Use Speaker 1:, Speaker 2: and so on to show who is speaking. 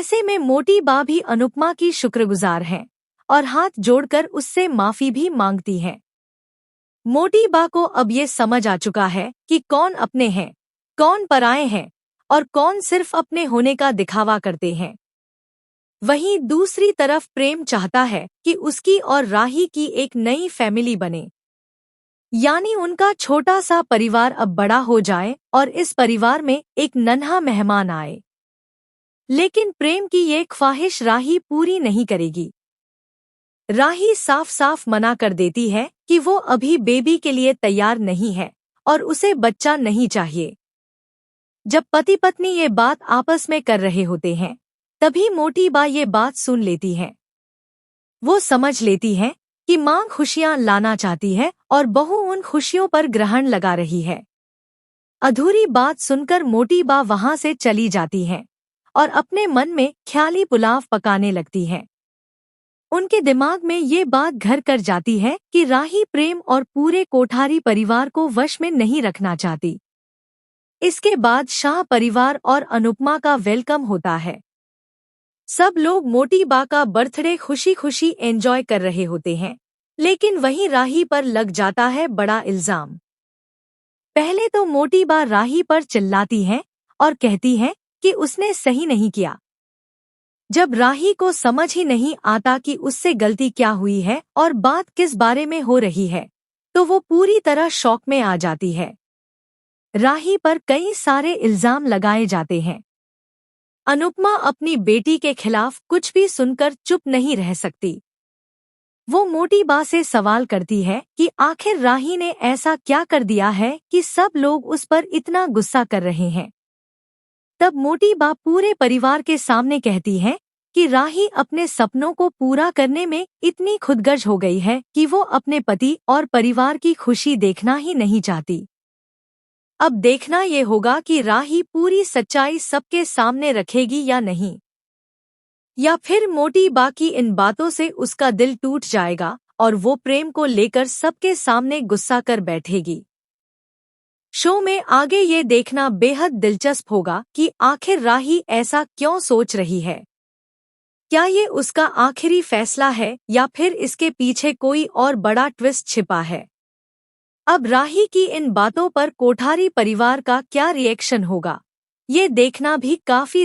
Speaker 1: ऐसे में मोटी बा भी अनुपमा की शुक्रगुजार हैं और हाथ जोड़कर उससे माफी भी मांगती हैं। मोटी बा को अब ये समझ आ चुका है कि कौन अपने हैं, कौन पराये हैं और कौन सिर्फ अपने होने का दिखावा करते हैं। वहीं दूसरी तरफ प्रेम चाहता है कि उसकी और राही की एक नई फैमिली बने, यानी उनका छोटा सा परिवार अब बड़ा हो जाए और इस परिवार में एक नन्हा मेहमान आए। लेकिन प्रेम की ये ख्वाहिश राही पूरी नहीं करेगी। राही साफ साफ मना कर देती है कि वो अभी बेबी के लिए तैयार नहीं है और उसे बच्चा नहीं चाहिए। जब पति पत्नी ये बात आपस में कर रहे होते हैं, तभी मोटी बा ये बात सुन लेती है। वो समझ लेती है कि माँ खुशियाँ लाना चाहती है और बहू उन खुशियों पर ग्रहण लगा रही है। अधूरी बात सुनकर मोटी बा वहां से चली जाती है और अपने मन में ख्याली पुलाव पकाने लगती है। उनके दिमाग में ये बात घर कर जाती है कि राही प्रेम और पूरे कोठारी परिवार को वश में नहीं रखना चाहती। इसके बाद शाह परिवार और अनुपमा का वेलकम होता है। सब लोग मोटी बा का बर्थडे खुशी खुशी एंजॉय कर रहे होते हैं, लेकिन वहीं राही पर लग जाता है बड़ा इल्जाम। पहले तो मोटी बा राही पर चिल्लाती है और कहती है कि उसने सही नहीं किया। जब राही को समझ ही नहीं आता कि उससे गलती क्या हुई है और बात किस बारे में हो रही है, तो वो पूरी तरह शॉक में आ जाती है। राही पर कई सारे इल्जाम लगाए जाते हैं। अनुपमा अपनी बेटी के खिलाफ कुछ भी सुनकर चुप नहीं रह सकती। वो मोटी बा से सवाल करती है कि आखिर राही ने ऐसा क्या कर दिया है कि सब लोग उस पर इतना गुस्सा कर रहे हैं। तब मोटी बा पूरे परिवार के सामने कहती है कि राही अपने सपनों को पूरा करने में इतनी खुदगर्ज हो गई है कि वो अपने पति और परिवार की खुशी देखना ही नहीं चाहती। अब देखना ये होगा कि राही पूरी सच्चाई सबके सामने रखेगी या नहीं, या फिर मोटी बा की इन बातों से उसका दिल टूट जाएगा और वो प्रेम को लेकर सबके सामने गुस्सा कर बैठेगी। शो में आगे ये देखना बेहद दिलचस्प होगा कि आखिर राही ऐसा क्यों सोच रही है। क्या ये उसका आखिरी फैसला है या फिर इसके पीछे कोई और बड़ा ट्विस्ट छिपा है। अब राही की इन बातों पर कोठारी परिवार का क्या रिएक्शन होगा, ये देखना भी काफी